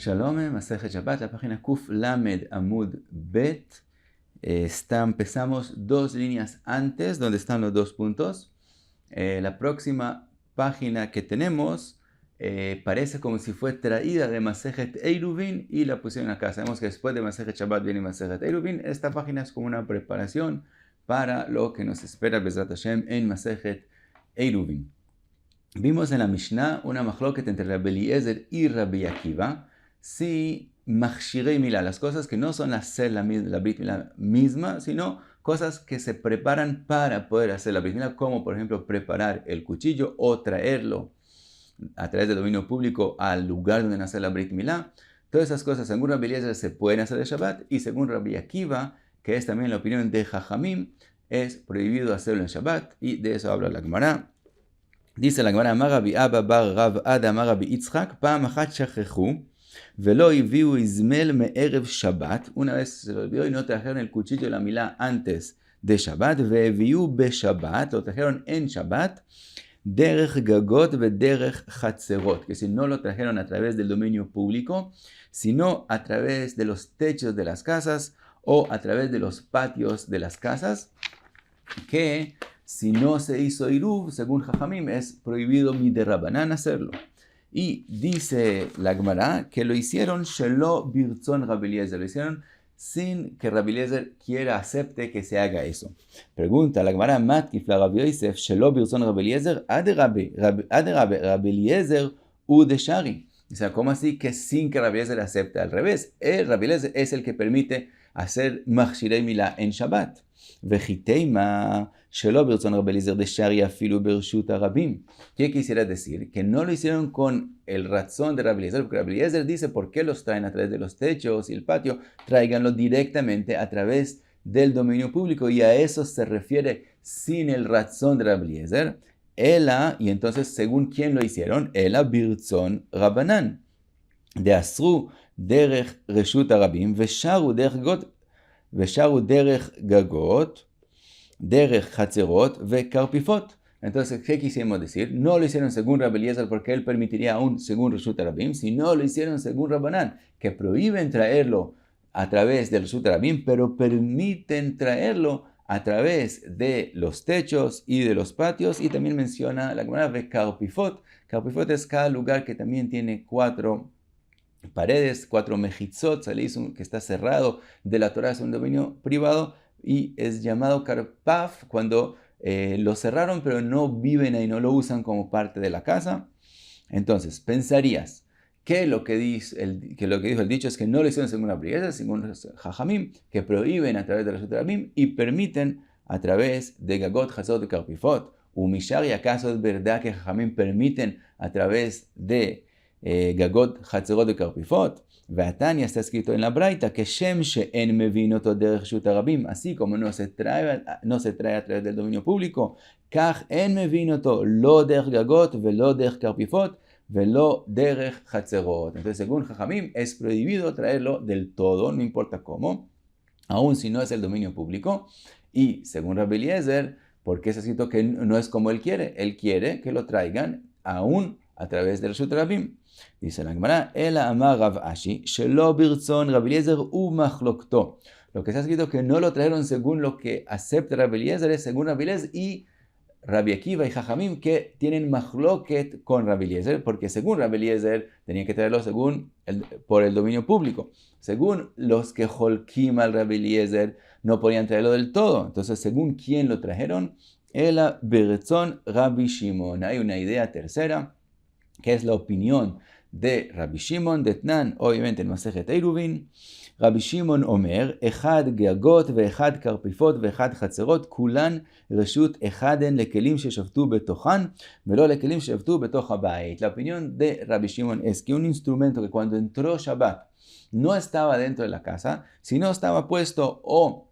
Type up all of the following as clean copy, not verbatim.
Shalom, Masejet Shabbat, la página Kuf Lamed Amud Bet. Empezamos dos líneas antes, donde están los dos puntos. La próxima página que tenemos parece como si fue traída de Masejet Eiruvin y la pusieron acá. Sabemos que después de Masejet Shabbat viene Masejet Eiruvin. Esta página es como una preparación para lo que nos espera Bezrat Hashem en Masejet Eiruvin. Vimos en la Mishnah una machloket entre Rabbi Eliezer y Rabbi Akiva. Si machshirei milá, las cosas que no son hacer la brit milá misma, sino cosas que se preparan para poder hacer la brit milá, como por ejemplo preparar el cuchillo o traerlo a través del dominio público al lugar donde nace la brit milá. Todas esas cosas, según Rabbi Eliezer, se pueden hacer de Shabbat, y según Rabbi Akiva, que es también la opinión de Jajamim, es prohibido hacerlo en Shabbat, y de eso habla la Gemara. Dice la Gemara, Amar Rabbi Abba bar Rav Ada Amar Rabbi Yitzchak, Pam achat shachechu, velo hiviu izmel me'erev Shabbat. Una vez se lo olvidó y no trajeron el cuchillo de la milá antes de Shabbat, ve'hiviu be Shabbat, lo trajeron en Shabbat, derech gagot ve derech chatzerot, que si no lo trajeron a través del dominio público, sino a través de los techos de las casas o a través de los patios de las casas, que si no se hizo Iruv, según Jajamim, es prohibido miderabanan hacerlo. Y dice la Gemara que lo hicieron Shelo Birtzon Rabbi Eliezer, lo hicieron sin que Rabbi Eliezer quiera, acepte que se haga eso. Pregunta la Gemara, Matkif la Rabbi Yosef, Shelo Birtzon Rabbi Eliezer, Ade Rabbi Eliezer u de Shari. O sea, ¿cómo así que sin que Rabbi Eliezer acepte? Al revés, Rabbi Eliezer es el que permite hacer machshirei milá en Shabbat. Vejiteima shelo birtzon Rabbi Eliezer de Shari afilu bershut harabim. ¿Qué quisiera decir? Que no lo hicieron con el razón de Rabbi Eliezer, porque Rabbi Eliezer dice, ¿por qué los traen a través de los techos y el patio? Tráiganlo directamente a través del dominio público, y a eso se refiere sin el razón de Rabbi Eliezer. Ela, y entonces, según quién lo hicieron, Ela birtzon Rabbanan. De asru derech reshut harabim, vesharu derech got, ושרו דרך גגות, דרך חצרות וקרפיפות. Entonces, ¿qué quisimos decir? No lo hicieron según Rabbi Eliezer porque él permitiría aún según Reshut Harabim, sino lo hicieron según Rabbanan, que prohíben traerlo a través del Reshut Harabim, pero permiten traerlo a través de los techos y de los patios. Y también menciona la Gemara de Carpifot. Carpifot es cada lugar que también tiene 4 paredes, 4 mejitzot, se le hizo que está cerrado de la Torah, es un dominio privado, y es llamado karpaf cuando lo cerraron pero no viven ahí, no lo usan como parte de la casa. Entonces pensarías que lo que dijo el dicho es que no lo hicieron según la Eliezer, según Jajamim, que prohíben a través de los Rabim y permiten a través de gagot, chazot y karpifot. Umishar, y acaso es verdad que Jajamim permiten a través de Gagot, Chatzerot y Karpifot. Ve'atania, está escrito en la Braita que Shem she'en mevin oto derech reshut harabim, así como no se trae a través del dominio público, kach en mevin oto lo derech Gagot velo derech Karpifot velo derech Chatzerot. Entonces, según Jajamim, es prohibido traerlo del todo, no importa cómo, aun si no es el dominio público. Y según Rabbi Eliezer, porque es escrito que no es como él quiere que lo traigan aún a través del Reshut Harabim. Dice la Gemara, Ela amar Rav Ashi, Shelo birtzon Rabbi Eliezer u machlokto. Lo que está escrito que no lo trajeron según lo que acepta Rabbi Eliezer, es según Rabbi Eliezer y Rabbi Akiva y Jajamim, que tienen machloket con Rabbi Eliezer, porque según Rabbi Eliezer tenían que traerlo por el dominio público. Según los que holkim al Rabbi Eliezer, no podían traerlo del todo. Entonces, según quién lo trajeron, Ela birtzon Rabbi Shimon. Hay una idea tercera, que es la opinión de Rabbi Shimon de Tnan, obviamente en Masejet Eiruvin. Rabbi Shimon omer, Echad gagot ve'echad karpifot ve'echad chatzerot, kulan reshut echaden lekelim sheshaftu betochan, velo lekelim sheshaftu betoch habayit. La opinión de Rabbi Shimon es que un instrumento que cuando entró Shabbat no estaba dentro de la casa, sino estaba puesto o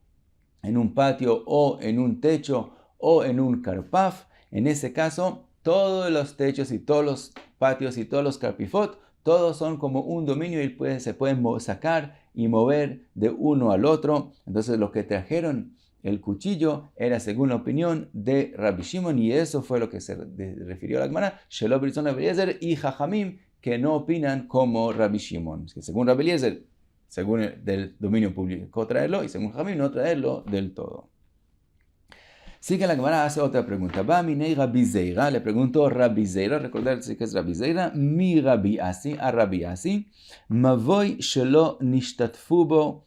en un patio, o en un techo, o en un karpaf, en ese caso, todos los techos y todos los patios y todos los karpifot, todos son como un dominio y se pueden sacar y mover de uno al otro. Entonces lo que trajeron el cuchillo era según la opinión de Rabbi Shimon, y eso fue lo que se refirió a la Gemara, Shelo birtzon Rabbi Eliezer y Jajamim, que no opinan como Rabbi Shimon. Que según Rabbi Eliezer, según del dominio público traerlo, y según Jamim no traerlo del todo. Sigue la Gemara, hace otra pregunta. Va minei Rabbi Zeira, le preguntó Rabbi Zeira, recordarse que es Rabbi Zeira, mi Rabbi Asi, a Rabbi Asi, mavoy shelo nishtatfu bo,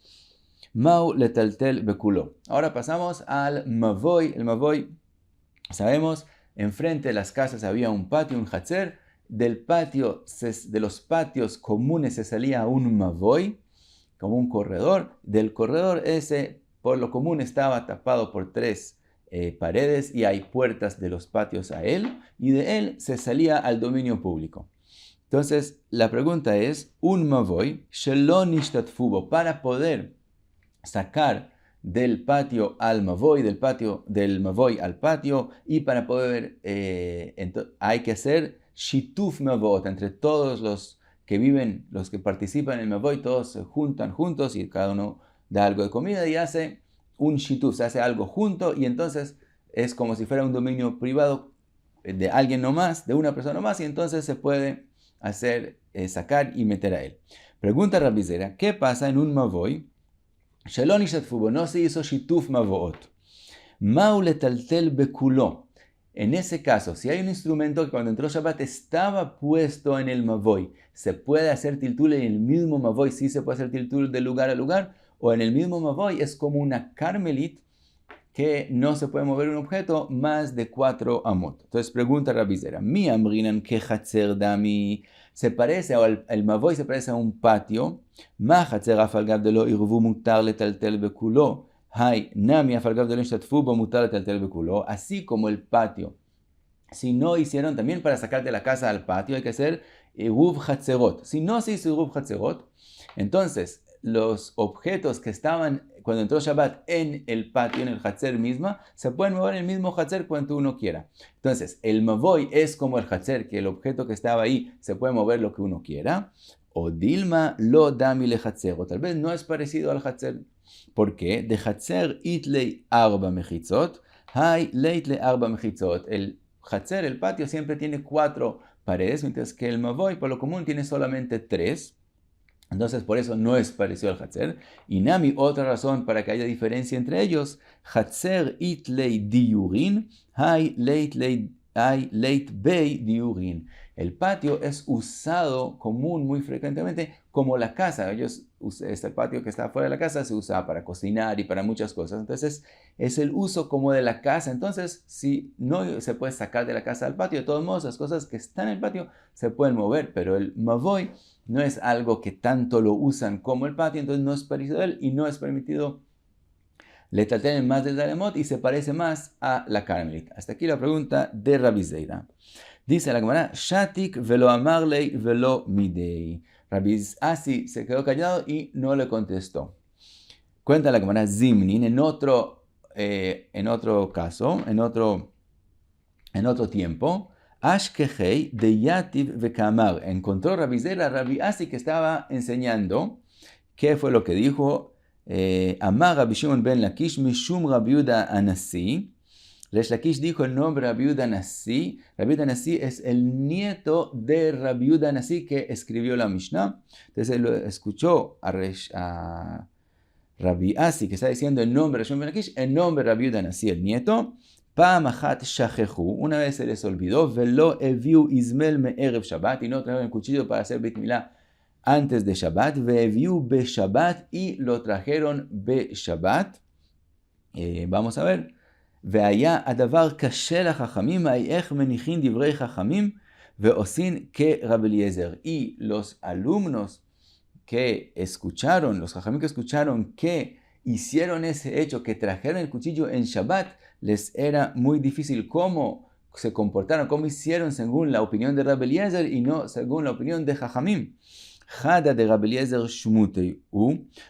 mau letaltel bekulo. Ahora pasamos al mavoy. El mavoy, sabemos, enfrente de las casas había un patio, un hatzer. Del patio, de los patios comunes se salía un mavoy, como un corredor. Del corredor ese, por lo común, estaba tapado por tres paredes y hay puertas de los patios a él, y de él se salía al dominio público. Entonces, la pregunta es, un mavoy, shelo nishtatfu bo, para poder sacar del patio al mavoy, del mavoy al patio, y para poder, hay que hacer shituf mavot, entre todos los que viven, los que participan en el mavoy, todos se juntan juntos y cada uno da algo de comida y hace un shituf, se hace algo junto, y entonces es como si fuera un dominio privado de alguien nomás, de una persona nomás, y entonces se puede hacer, sacar y meter a él. Pregunta Rabbi Zeira, ¿qué pasa en un mavoy? Shelo nishtatfu bo, no se hizo shituf mavoot. Mau letaltel bekulo. En ese caso, si hay un instrumento que cuando entró Shabbat estaba puesto en el mavoy, ¿se puede hacer tiltul en el mismo mavoy? Sí se puede hacer tiltul de lugar a lugar, o en el mismo mavoy es como una carmelit que no se puede mover un objeto más de 4 amot. Entonces pregunta Rabbi Zeira, mi amrinan que hatzer dami, se parece, o el mavoy se parece a un patio, ma hatzer afalgav de lo irvu mutar letaltel bekulo, hay nami afalgav de lo ishtatfu bo mutar letaltel bekulo, así como el patio. Si no hicieron, también para sacar de la casa al patio hay que hacer iruv hatzerot. Si no se hizo iruv hatzerot, entonces los objetos que estaban cuando entró Shabbat en el patio, en el hatzer misma, se pueden mover en el mismo hatzer cuando uno quiera. Entonces, el mavoy es como el hatzer, que el objeto que estaba ahí se puede mover lo que uno quiera. O dilma lo dami le hatzer, o tal vez no es parecido al hatzer. ¿Por qué? De hatzer itlei arba mechitzot, hay leitle arba mechitzot. El hatzer, el patio, siempre tiene 4 paredes, mientras que el mavoy, por lo común, tiene solamente 3. Entonces, por eso no es parecido al hatzer. Y nami, otra razón para que haya diferencia entre ellos, hatzer itlei diurin, hay leit bei diurin. El patio es usado común muy frecuentemente como la casa. El patio que está fuera de la casa se usa para cocinar y para muchas cosas. Entonces, es el uso como de la casa. Entonces, si no se puede sacar de la casa al patio, de todos modos, las cosas que están en el patio se pueden mover, pero el mavoy no es algo que tanto lo usan como el patio, entonces no es parecido a él y no es permitido letaltel más del Dalemot y se parece más a la carmelita. Hasta aquí la pregunta de Rabbi Zeira. Dice la Gemara, Shatik velo amarlei velo midei. Rabbi Asi se quedó callado y no le contestó. Cuenta la Gemara Zimnin en otro caso, en otro tiempo, Ashkehei de Yativ vekamar. Encontró Rabbi Zeira, Rabbi Asi, que estaba enseñando. ¿Qué fue lo que dijo? Amar Rabbi Shimon ben Lakish mishum Rabbi Yehuda Anasi. Resh Lakish dijo el nombre Rabbi Yehuda Anasi. Rabbi Yehuda Anasi es el nieto de Rabbi Yehuda Anasi que escribió la Mishnah. Entonces él lo escuchó a Rabbi Asi, que está diciendo el nombre de Rabbi Shimon ben Lakish, el nombre de Rabbi Yehuda Anasi, el nieto. Una vez se les olvidó, velo eviu izmel me'erev Shabbat, y no trajeron el cuchillo para hacer Brit Milá antes de Shabbat, ve'eviu be Shabbat, y lo trajeron be Shabbat. Vamos a ver. Ve'aya adavar kashe lachachamim, ha'ech menichin divrei chachamim, ve'osin ke Rabbi Eliezer. Y los alumnos que escucharon, los chachamim que escucharon que hicieron ese hecho, que trajeron el cuchillo en Shabbat, les era muy difícil cómo se comportaron, cómo hicieron según la opinión de Rabbi Eliezer y no según la opinión de Jajamim. Jada de Rabbi Eliezer Shmutei.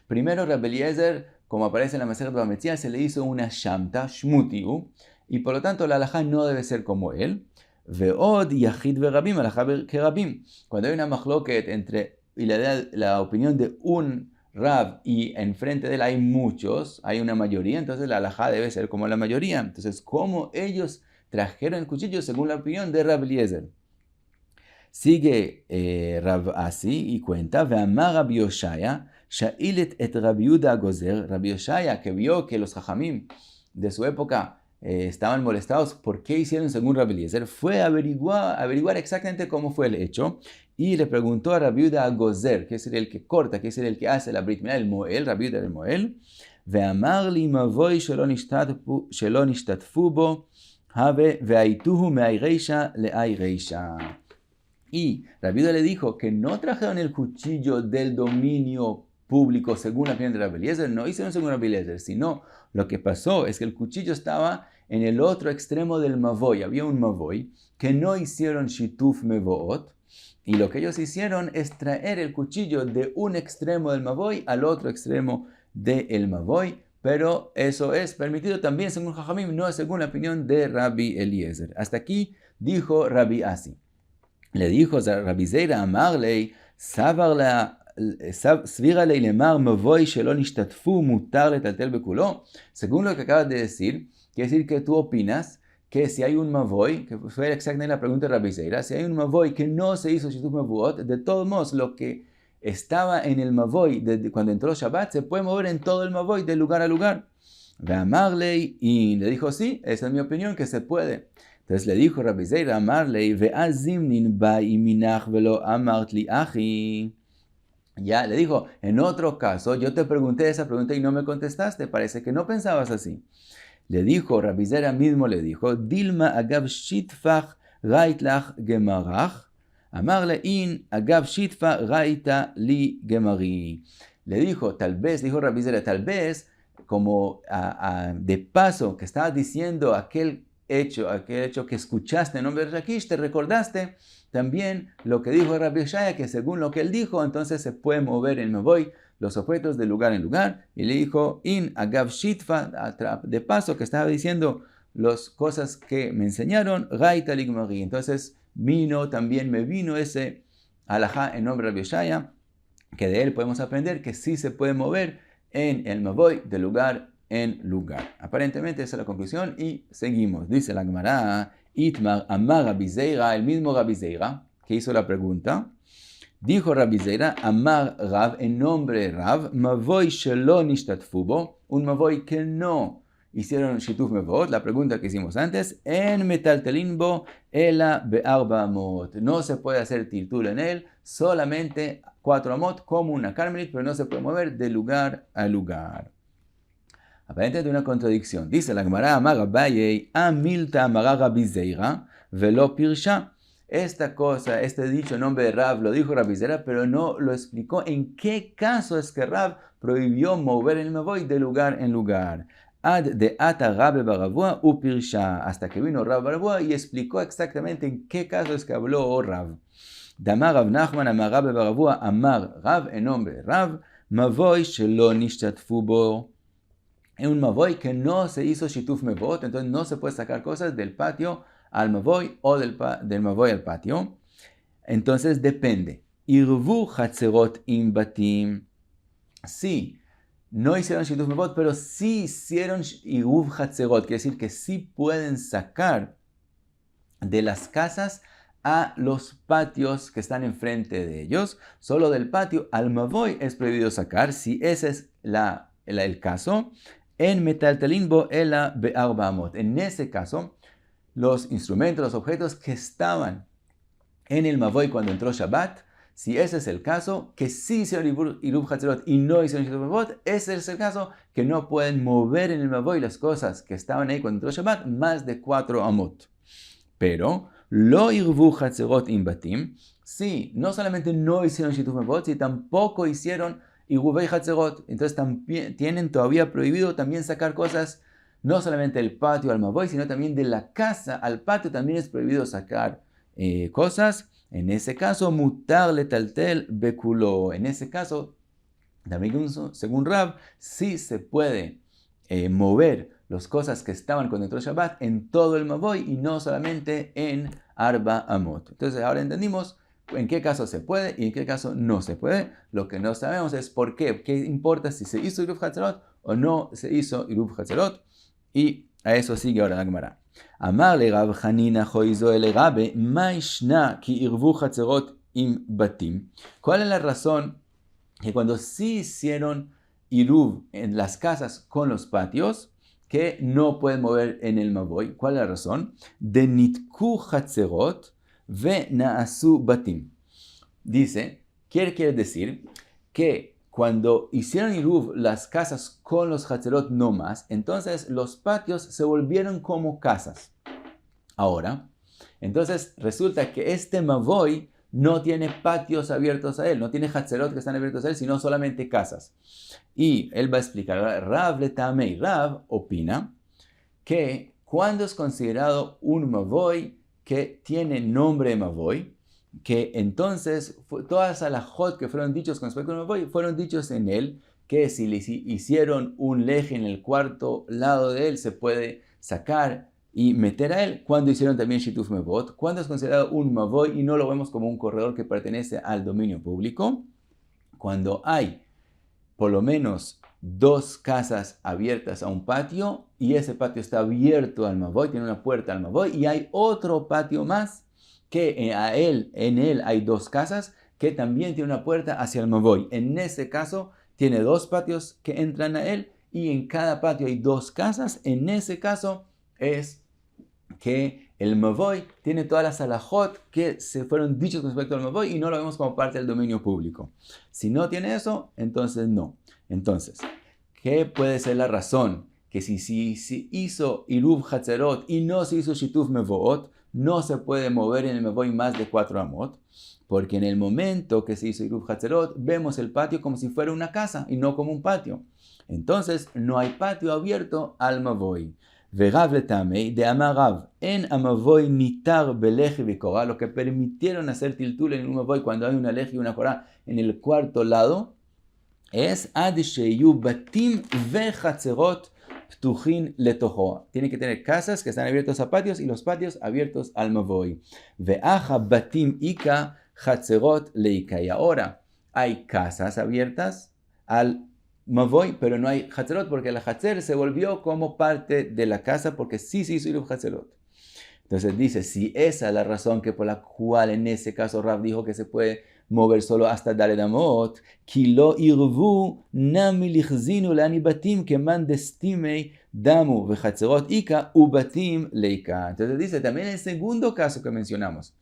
Primero Rabbi Eliezer, como aparece en la Masechet Bava Metzia, se le hizo una shamta, Shmutei, y por lo tanto la halajá no debe ser como él. Ve'od yachid ve'rabim, halajá ke'rabim. Cuando hay una machloket entre y la opinión de un Rab y enfrente de él hay muchos, hay una mayoría, entonces la halajá debe ser como la mayoría. Entonces, ¿cómo ellos trajeron el cuchillo según la opinión de Rabbi Eliezer? Sigue Rav Asi y cuenta, Ve'amar Rabbi Yoshaya, Sha'ilet et Rabbi Yehuda Gozer, Rabbi Yoshaya, que vio que los Jajamim de su época estaban molestados por qué hicieron según Rabbi Eliezer, fue a averiguar exactamente cómo fue el hecho y le preguntó a Rabbi Yehuda Gozer, que es el que corta, que es el que hace la Brit Milá, el Moel, Rabbi Yehuda el Moel, Ve'amar li mavoy shelo nishtatfu bo, have ve'aituhu me'ay reisha le'ay reisha. Y Rabbi Yehuda le dijo que no trajeron el cuchillo del dominio público según la opinión de Rabbi Eliezer, no hicieron según Rabbi Eliezer, sino lo que pasó es que el cuchillo estaba en el otro extremo del mavoy. Había un mavoy que no hicieron shituf mevoot, y lo que ellos hicieron es traer el cuchillo de un extremo del mavoy al otro extremo del mavoy, pero eso es permitido también según Jajamim, no según la opinión de Rabbi Eliezer. Hasta aquí dijo Rabbi Asi. Le dijo Rabbi Zeira Amarlei, Svira lei lemar mavoy shelo nishtatfu mutar letaltel bekulo. Según lo que acabas de decir, quiere decir que tú opinas que si hay un mavoy, que fue exactamente la pregunta de Rabbi Zeira, si hay un mavoy que no se hizo shituf mevuot, de todos modos lo que estaba en el mavoy cuando entró Shabbat se puede mover en todo el mavoy de lugar a lugar. Ve'amarlei, y le dijo sí, esa es mi opinión, que se puede. Entonces le dijo Rabbi Zeira Amarlei, ve'azim ninbai minach velo amart li achi. Ya le dijo, en otro caso, yo te pregunté esa pregunta y no me contestaste, parece que no pensabas así. Le dijo, Rabbi Zeira mismo le dijo, Dilma agav shitfach raitlach gemarach, amarle in agav shitfach raita li gemari. Le dijo, tal vez, dijo Rabbi Zeira, tal vez, como de paso que estabas diciendo aquel hecho que escuchaste en nombre de Rakish, te recordaste también lo que dijo Rabbi Yoshaya, que según lo que él dijo, entonces se puede mover el mavoy, los objetos de lugar en lugar. Y le dijo, in agav shitfa, de paso que estaba diciendo las cosas que me enseñaron, raita ligmari. Entonces también me vino ese alajá en nombre de Rabbi Yoshaya, que de él podemos aprender que sí se puede mover en el mavoy de lugar en lugar. Aparentemente esa es la conclusión y seguimos. Dice la Gemara, Itmar amar Rabbi Zeira, el mismo Rabbi Zeira que hizo la pregunta, dijo Rabbi Zeira, amar Rav, en nombre de Rav, mavoy shelo nishtatfu bo, un mavoy que no hicieron shituf mevot, la pregunta que hicimos antes, en metaltelin bo ela be'arba amot, no se puede hacer tiltul en él, solamente 4 amot como una carmelit, pero no se puede mover de lugar a lugar. Aparentemente una contradicción. Dice la Gemara, Amar Abaye, Amilta Amara Rabbi Zeira, velo pirsha. Esta cosa, este dicho en nombre de Rav, lo dijo Rabbi Zeira, pero no lo explicó en qué caso es que Rav prohibió mover el mavoy de lugar en lugar. Ad de ata Rabbe Baravua u pirsha. Hasta que vino Rav Baravua y explicó exactamente en qué caso es que habló Rav. Damar Rav Nachman Amar Rabbe Baravua, Amar Rav, en nombre de Rav, mavoy shelo nishtatfu bo. En un mavoy que no se hizo shituf mevot, entonces no se puede sacar cosas del patio al mavoy o del mavoy al patio. Entonces depende. Irvu chatzerot im batim. Sí, no hicieron shituf mevot, pero sí hicieron irvu chatzerot. Quiere decir que sí pueden sacar de las casas a los patios que están enfrente de ellos. Solo del patio al mavoy es prohibido sacar, si ese es el caso. En metaltalin bo ela be'arba amot. En ese caso, los instrumentos, los objetos que estaban en el mavoy cuando entró Shabbat, si ese es el caso, que sí hicieron iruv hatzerot y no hicieron shituf mevot, ese es el caso que no pueden mover en el mavoy las cosas que estaban ahí cuando entró Shabbat más de 4 amot. Pero lo irvu hatzerot im batim, sí, no solamente no hicieron shituf mevot, sino tampoco hicieron y Gubei Hatzerot, entonces también tienen todavía prohibido también sacar cosas, no solamente del patio al mavoy, sino también de la casa al patio también es prohibido sacar cosas. En ese caso, mutar letaltel bekulo. En ese caso, también según Rav, sí se puede mover las cosas que estaban cuando entró Shabbat en todo el mavoy y no solamente en Arba Amot. Entonces ahora entendimos en qué caso se puede y en qué caso no se puede. Lo que no sabemos es por qué. ¿Qué importa si se hizo Iruv Hatzerot o no se hizo Iruv Hatzerot? Y a eso sigue ahora la Gemara. Amar le Rab Hanina Joizo el Rabe, Maishna ki irvu chatzerot im batim. ¿Cuál es la razón que cuando sí hicieron iruv en las casas con los patios, que no pueden mover en el mavoy? ¿Cuál es la razón? De nitku chatzerot ve naasu batim. Dice, quiere decir que cuando hicieron iruv las casas con los chatzerot no más, entonces los patios se volvieron como casas. Ahora, entonces resulta que este mavoy no tiene patios abiertos a él, no tiene chatzerot que están abiertos a él, sino solamente casas. Y él va a explicar, Rav letamei, Rav opina que cuando es considerado un mavoy que tiene nombre de mavoy, que entonces todas las alajot que fueron dichos con respecto al mavoy fueron dichos en él, que si le hicieron un leje en el cuarto lado de él, se puede sacar y meter a él. Cuando hicieron también shituf mevot, cuando es considerado un mavoy y no lo vemos como un corredor que pertenece al dominio público, cuando hay por lo menos 2 casas abiertas a un patio y ese patio está abierto al mavoy, tiene una puerta al mavoy, y hay otro patio más que en él hay 2 casas que también tiene una puerta hacia el mavoy. En ese caso tiene 2 patios que entran a él y en cada patio hay 2 casas. En ese caso es que el mavoy tiene todas las alajot que se fueron dichos con respecto al mavoy y no lo vemos como parte del dominio público. Si no tiene eso, entonces no. Entonces, ¿qué puede ser la razón? Que si hizo iruv chatzerot y no se hizo shituf mevoot, no se puede mover en el mavoy más de 4 amot, porque en el momento que se hizo iruv chatzerot, vemos el patio como si fuera una casa y no como un patio. Entonces, no hay patio abierto al mavoy. Verav letamei de amarav en amavoy nitar beleji vikora, lo que permitieron hacer tiltul en un mavoy cuando hay una leji y una korah en el cuarto lado, es ad sheyu batim vechatzerot ptuchin letoho. Tiene que tener casas que están abiertos a patios y los patios abiertos al mavoy. Veacha batim ika chatzerot leika. Y ahora hay casas abiertas al mavoy, pero no hay chatzerot porque la chatzer se volvió como parte de la casa porque sí se hizo iruv chatzerot. Entonces dice, si esa es la razón que por la cual en ese caso Rav dijo que se puede mover solo hasta Daled Amot, ki lo irvu nami lichzinu lani batim keman destimei damu vechatzerot ika ubatim leika. Entonces dice también el segundo caso que mencionamos,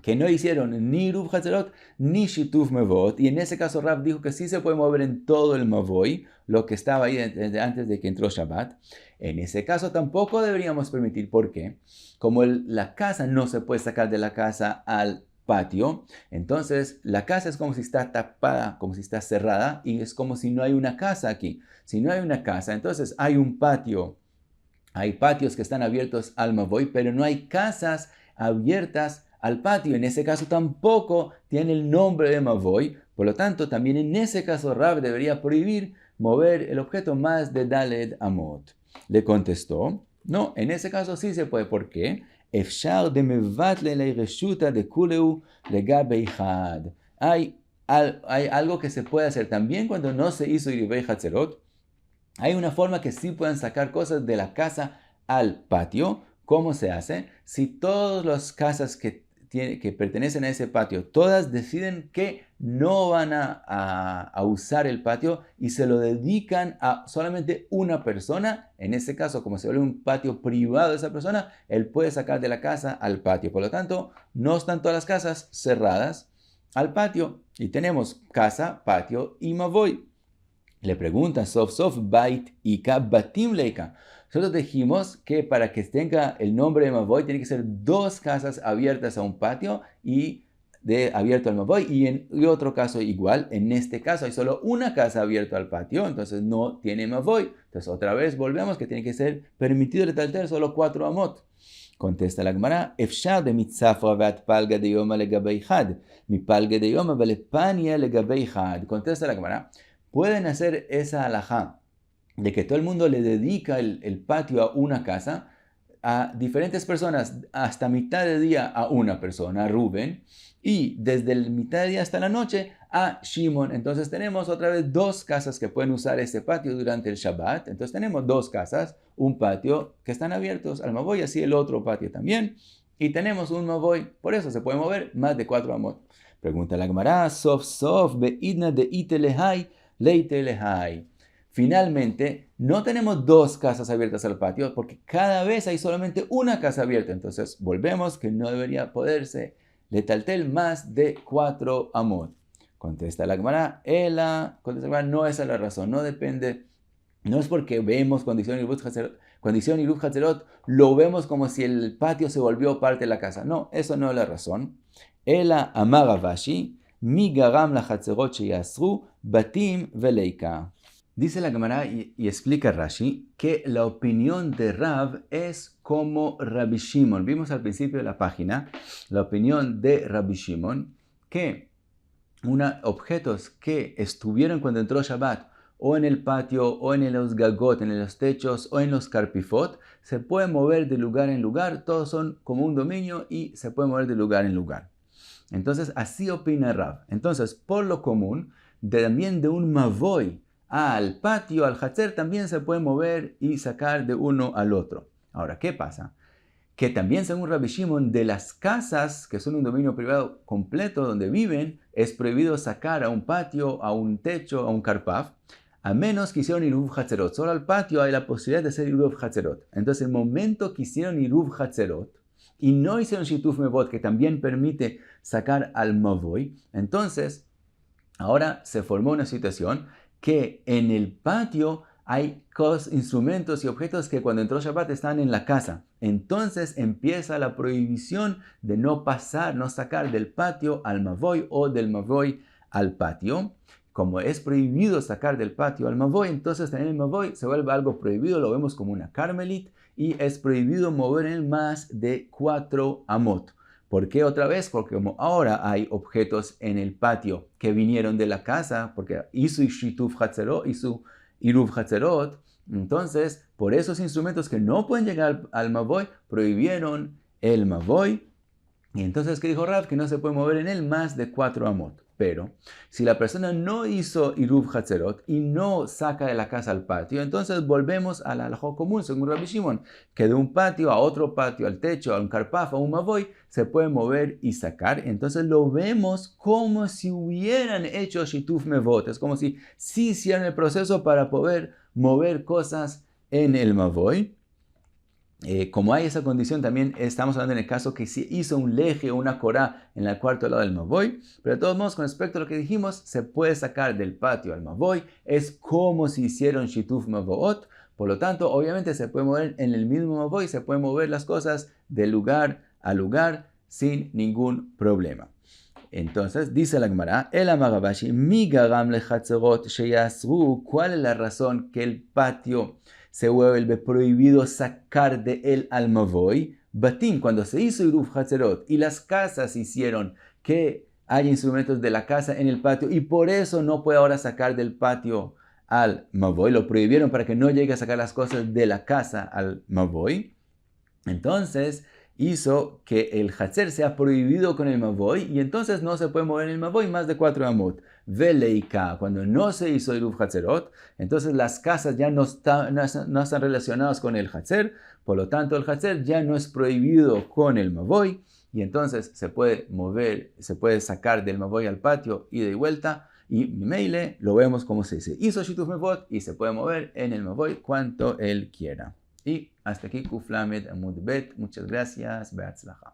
que no hicieron ni iruv chatzerot ni shituf mevot, y en ese caso Rav dijo que sí se puede mover en todo el mavoy, lo que estaba ahí desde antes de que entró Shabbat. En ese caso tampoco deberíamos permitir. ¿Por qué? Como la casa no se puede sacar de la casa al patio, entonces la casa es como si está tapada, como si está cerrada, y es como si no hay una casa aquí. Si no hay una casa, entonces hay un patio, hay patios que están abiertos al mavoy, pero no hay casas abiertas al patio. En ese caso tampoco tiene el nombre de mavoy, por lo tanto también en ese caso Rav debería prohibir mover el objeto más de Daled Amot. Le contestó, no, en ese caso sí se puede. ¿Por qué? Efshar de mevatle la reshuta de kuleu legabe had. Hay algo que se puede hacer también cuando no se hizo iribei hatzerot. Hay una forma que sí pueden sacar cosas de la casa al patio. ¿Cómo se hace? Si todas las casas que pertenecen a ese patio, todas deciden que no van a usar el patio y se lo dedican a solamente una persona, en ese caso, como se vuelve un patio privado de esa persona, él puede sacar de la casa al patio. Por lo tanto, no están todas las casas cerradas al patio y tenemos casa, patio y mavoy. Le preguntan, sof bait ika batim leika. Nosotros dijimos que para que tenga el nombre de mavoy tiene que ser 2 casas abiertas a un patio y abierto al mavoy, y otro caso igual. En este caso hay solo una casa abierta al patio, entonces no tiene mavoy. Entonces otra vez volvemos que tiene que ser permitido retalter solo 4 amot. Contesta la Gemara, efshar de mitzafra vat palga de yoma legabei had, mi palga de yoma vale pania legabei had. Contesta la Gemara, pueden hacer esa alajá de que todo el mundo le dedica el patio a una casa, a diferentes personas, hasta mitad de día a una persona, a Rubén, y desde la mitad del día hasta la noche a Shimon. Entonces tenemos otra vez dos casas que pueden usar este patio durante el Shabbat. Entonces tenemos dos casas, un patio que están abiertos al Mavoy, así el otro patio también. Y tenemos un Mavoy, por eso se puede mover más de 4 amot. Pregunta la Gemara, sof sof beidna de itelehai leitelehai. Finalmente, no tenemos dos casas abiertas al patio porque cada vez hay solamente una casa abierta. Entonces volvemos que no debería poderse letaltel más de 4 amot. Contesta la Gemara, no esa es la razón, no depende, no es porque vemos condición y Iruv Hatzerot, lo vemos como si el patio se volvió parte de la casa. No, eso no es la razón. Ela amar Ravashi, mi garam la Hatzerot sheyasru, batim veleika. Dice la Gemara y explica Rashi que la opinión de Rav es como Rabbi Shimon. Vimos al principio de la página la opinión de Rabbi Shimon que objetos que estuvieron cuando entró Shabbat o en el patio o en los gagot, en los techos o en los karpifot, se pueden mover de lugar en lugar. Todos son como un dominio y se pueden mover de lugar en lugar. Entonces así opina Rav. Entonces por lo común también de un mavoy al patio, al hatzer, también se puede mover y sacar de uno al otro. Ahora, ¿qué pasa? Que también según Rabbi Shimon, de las casas que son un dominio privado completo donde viven, es prohibido sacar a un patio, a un techo, a un karpaf, a menos que hicieron Iruv Hatzerot. Solo al patio hay la posibilidad de hacer Iruv Hatzerot. Entonces, el momento que hicieron Iruv Hatzerot y no hicieron Shituf Mevot, que también permite sacar al Mavoy, entonces, ahora se formó una situación que en el patio hay instrumentos y objetos que cuando entró Shabbat están en la casa. Entonces empieza la prohibición de no pasar, no sacar del patio al Mavoy o del Mavoy al patio. Como es prohibido sacar del patio al Mavoy, entonces también el Mavoy se vuelve algo prohibido, lo vemos como una carmelit y es prohibido mover en más de 4 amot. ¿Por qué otra vez? Porque como ahora hay objetos en el patio que vinieron de la casa, porque hizo Shituf Hatzerot, hizo Iruv Hatzerot, entonces por esos instrumentos que no pueden llegar al Mavoy, prohibieron el Mavoy. Y entonces, ¿qué dijo Rav? Que no se puede mover en él más de 4 amot. Pero si la persona no hizo Iruv Hatzerot y no saca de la casa al patio, entonces volvemos al halajá común, según Rabbi Shimon, que de un patio a otro patio, al techo, a un karpaf, a un mavoy, se puede mover y sacar. Entonces lo vemos como si hubieran hecho Shituf Mevot. Es como si sí hicieran el proceso para poder mover cosas en el mavoy. Como hay esa condición, también estamos hablando en el caso que se hizo un leje o una corá en el cuarto lado del Mavoy, pero de todos modos, con respecto a lo que dijimos, se puede sacar del patio al Mavoy, es como si hicieron Shituf Mavoot, por lo tanto, obviamente se puede mover en el mismo Mavoy, se pueden mover las cosas de lugar a lugar sin ningún problema. Entonces, dice la Gemara, el amar Ravashi, mi garam le hatzerot sheyasru, ¿cuál es la razón que el patio se vuelve prohibido sacar de él al Mavoy? Batim, cuando se hizo Iruv Hatzerot y las casas hicieron que hay instrumentos de la casa en el patio y por eso no puede ahora sacar del patio al Mavoy, lo prohibieron para que no llegue a sacar las cosas de la casa al Mavoy. Entonces hizo que el Hatzer sea prohibido con el Mavoy y entonces no se puede mover en el Mavoy más de 4 amot. Veleika, cuando no se hizo Iruv Hatzerot, entonces las casas ya no están relacionadas con el Hatzer, por lo tanto el Hatzer ya no es prohibido con el Mavoy y entonces se puede mover, se puede sacar del Mavoy al patio ida y vuelta y Meile lo vemos como se dice. Hizo Shituf Mevot y se puede mover en el Mavoy cuanto él quiera. Y hasta aquí Kuf Lamed Amud Bet. Muchas gracias. Beatzlacha.